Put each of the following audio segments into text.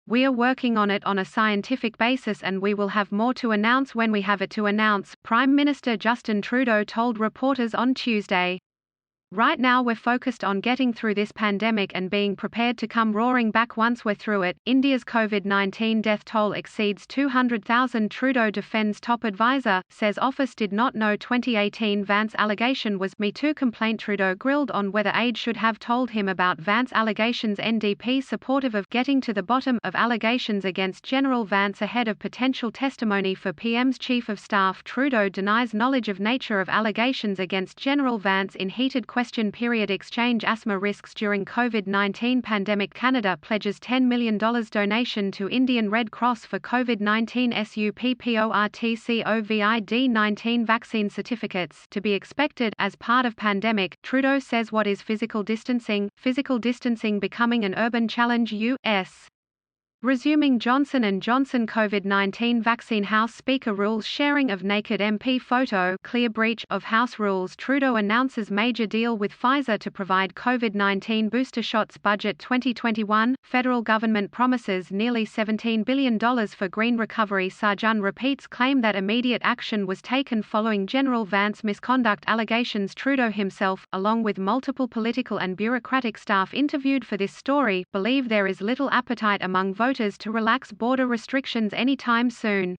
We are working on it on a scientific basis and we will have more to announce when we have it to announce, Prime Minister Justin Trudeau told reporters on Tuesday. Right now we're focused on getting through this pandemic and being prepared to come roaring back once we're through it. India's COVID-19 death toll exceeds 200,000. Trudeau defends top advisor, says office did not know 2018 Vance allegation was Me Too complaint. Trudeau grilled on whether aide should have told him about Vance allegations. NDP supportive of getting to the bottom of allegations against General Vance ahead of potential testimony for PM's Chief of Staff. Trudeau denies knowledge of nature of allegations against General Vance in heated question period exchange. Asthma risks during COVID-19 pandemic. Canada pledges $10 million donation to Indian Red Cross for COVID-19 COVID-19 vaccine certificates to be expected as part of pandemic. Trudeau says what is physical distancing becoming an urban challenge. U.S. Resuming Johnson & Johnson COVID-19 vaccine. House Speaker rules sharing of naked MP photo. Clear breach of House rules. Trudeau announces major deal with Pfizer to provide COVID-19 booster shots. Budget 2021. Federal government promises nearly $17 billion for green recovery. Sarjan repeats claim that immediate action was taken following General Vance misconduct allegations. Trudeau himself, along with multiple political and bureaucratic staff interviewed for this story, believe there is little appetite among voters to relax border restrictions anytime soon.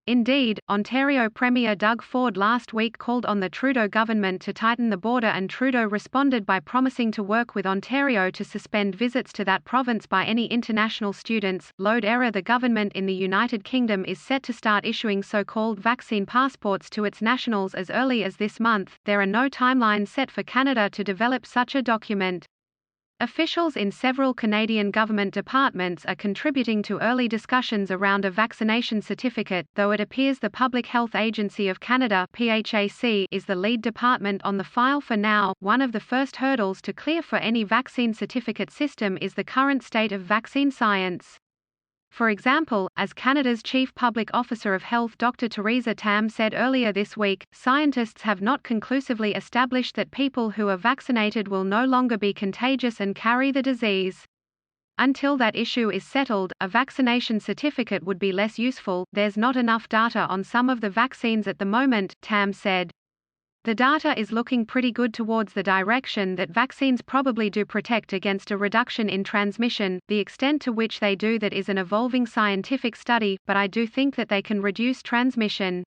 Indeed, Ontario Premier Doug Ford last week called on the Trudeau government to tighten the border, and Trudeau responded by promising to work with Ontario to suspend visits to that province by any international students. Load era. The government in the United Kingdom is set to start issuing so-called vaccine passports to its nationals as early as this month. There are no timelines set for Canada to develop such a document. Officials in several Canadian government departments are contributing to early discussions around a vaccination certificate, though it appears the Public Health Agency of Canada (PHAC) is the lead department on the file for now. One of the first hurdles to clear for any vaccine certificate system is the current state of vaccine science. For example, as Canada's Chief Public Officer of Health Dr. Theresa Tam said earlier this week, scientists have not conclusively established that people who are vaccinated will no longer be contagious and carry the disease. Until that issue is settled, a vaccination certificate would be less useful. There's not enough data on some of the vaccines at the moment, Tam said. The data is looking pretty good towards the direction that vaccines probably do protect against a reduction in transmission. The extent to which they do that is an evolving scientific study, but I do think that they can reduce transmission.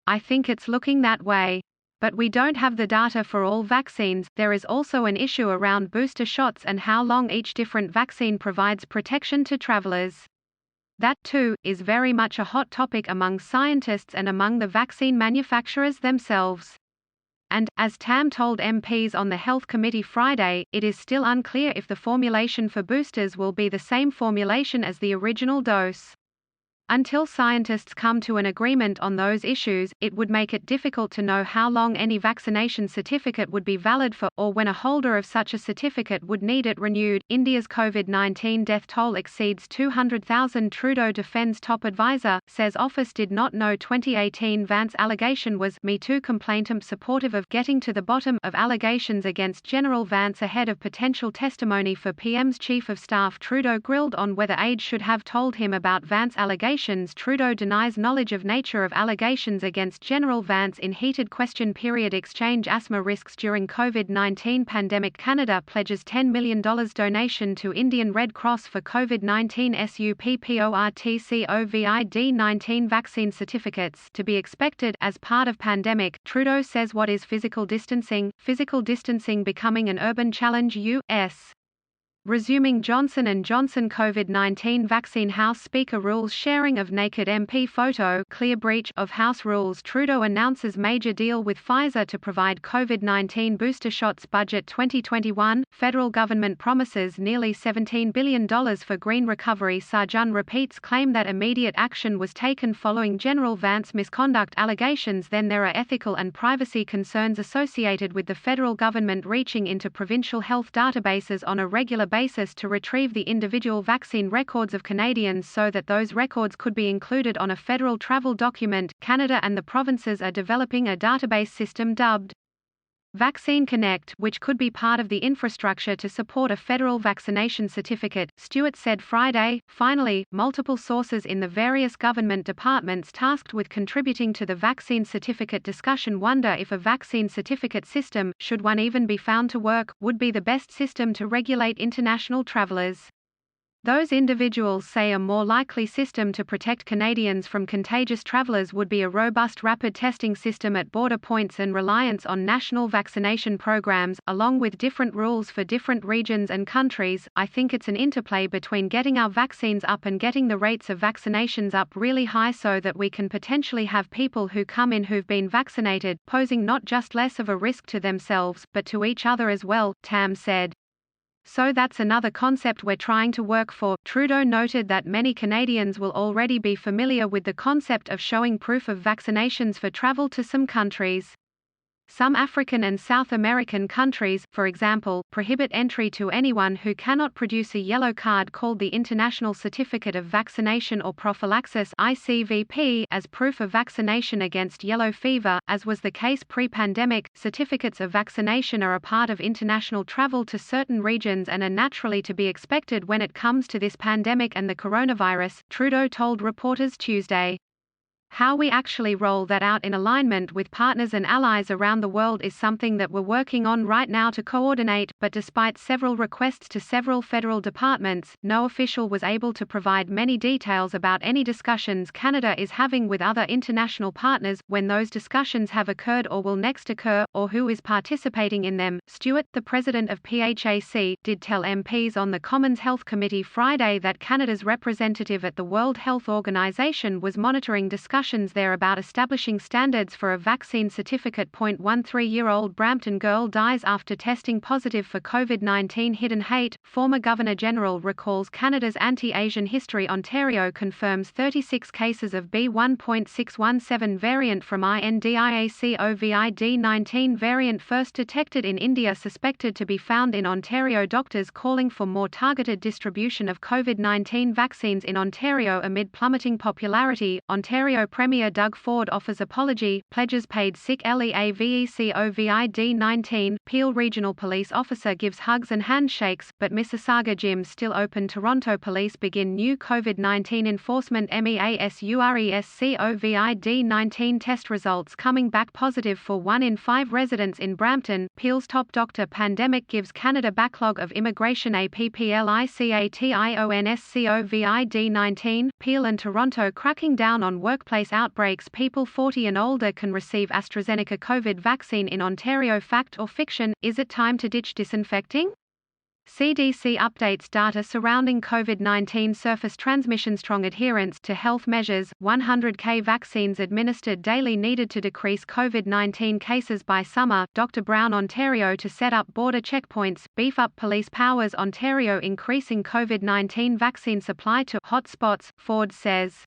I think it's looking that way. But we don't have the data for all vaccines. There is also an issue around booster shots and how long each different vaccine provides protection to travelers. That, too, is very much a hot topic among scientists and among the vaccine manufacturers themselves. And, as Tam told MPs on the Health Committee Friday, it is still unclear if the formulation for boosters will be the same formulation as the original dose. Until scientists come to an agreement on those issues, it would make it difficult to know how long any vaccination certificate would be valid for, or when a holder of such a certificate would need it renewed. India's COVID-19 death toll exceeds 200,000. Trudeau defends top advisor, says office did not know 2018 Vance allegation was Me Too complaint. Supportive of getting to the bottom of allegations against General Vance ahead of potential testimony for PM's Chief of Staff. Trudeau grilled on whether aide should have told him about Vance allegations. Trudeau denies knowledge of nature of allegations against General Vance in heated question period exchange. Asthma risks during COVID-19 pandemic. Canada pledges $10 million donation to Indian Red Cross for COVID-19 COVID-19 vaccine certificates to be expected as part of pandemic. Trudeau says what is physical distancing becoming an urban challenge. U.S. Resuming Johnson & Johnson COVID-19 vaccine. House Speaker rules sharing of naked MP photo. Clear breach of House rules. Trudeau announces major deal with Pfizer to provide COVID-19 booster shots. Budget 2021. Federal government promises nearly $17 billion for green recovery. Sarjan repeats claim that immediate action was taken following General Vance misconduct allegations. Then there are ethical and privacy concerns associated with the federal government reaching into provincial health databases on a regular basis to retrieve the individual vaccine records of Canadians so that those records could be included on a federal travel document. Canada and the provinces are developing a database system dubbed Vaccine Connect, which could be part of the infrastructure to support a federal vaccination certificate, Stewart said Friday. Finally, multiple sources in the various government departments tasked with contributing to the vaccine certificate discussion wonder if a vaccine certificate system, should one even be found to work, would be the best system to regulate international travelers. Those individuals say a more likely system to protect Canadians from contagious travelers would be a robust rapid testing system at border points and reliance on national vaccination programs, along with different rules for different regions and countries. I think it's an interplay between getting our vaccines up and getting the rates of vaccinations up really high so that we can potentially have people who come in who've been vaccinated, posing not just less of a risk to themselves, but to each other as well, Tam said. So that's another concept we're trying to work for. Trudeau noted that many Canadians will already be familiar with the concept of showing proof of vaccinations for travel to some countries. Some African and South American countries, for example, prohibit entry to anyone who cannot produce a yellow card called the International Certificate of Vaccination or Prophylaxis (ICVP) as proof of vaccination against yellow fever, as was the case pre-pandemic. Certificates of vaccination are a part of international travel to certain regions and are naturally to be expected when it comes to this pandemic and the coronavirus, Trudeau told reporters Tuesday. How we actually roll that out in alignment with partners and allies around the world is something that we're working on right now to coordinate, but despite several requests to several federal departments, no official was able to provide many details about any discussions Canada is having with other international partners, when those discussions have occurred or will next occur, or who is participating in them. Stewart, the president of PHAC, did tell MPs on the Commons Health Committee Friday that Canada's representative at the World Health Organization was monitoring discussions there about establishing standards for a vaccine certificate. 13-year-old Brampton girl dies after testing positive for COVID-19. Hidden hate. Former Governor-General recalls Canada's anti-Asian history. Ontario confirms 36 cases of B.1.617 variant from INDIA. COVID-19 variant first detected in India, suspected to be found in Ontario. Doctors calling for more targeted distribution of COVID-19 vaccines in Ontario amid plummeting popularity. Ontario Premier Doug Ford offers apology, pledges paid sick leave. COVID-19. Peel Regional Police Officer gives hugs and handshakes, but Mississauga gym still open. Toronto Police begin new COVID-19 enforcement. MEASURES. COVID-19 test results coming back positive for 1 in 5 residents in Brampton. Peel's top doctor. Pandemic gives Canada backlog of immigration. APPLICATIONS. COVID-19. Peel and Toronto cracking down on workplace outbreaks. People 40 and older can receive AstraZeneca COVID vaccine in Ontario. Fact or fiction? Is it time to ditch disinfecting? CDC updates data surrounding COVID-19 surface transmission. Strong adherence to health measures. 100k vaccines administered daily needed to decrease COVID-19 cases by summer. Dr. Brown. Ontario to set up border checkpoints, beef up police powers. Ontario increasing COVID-19 vaccine supply to hotspots, Ford says.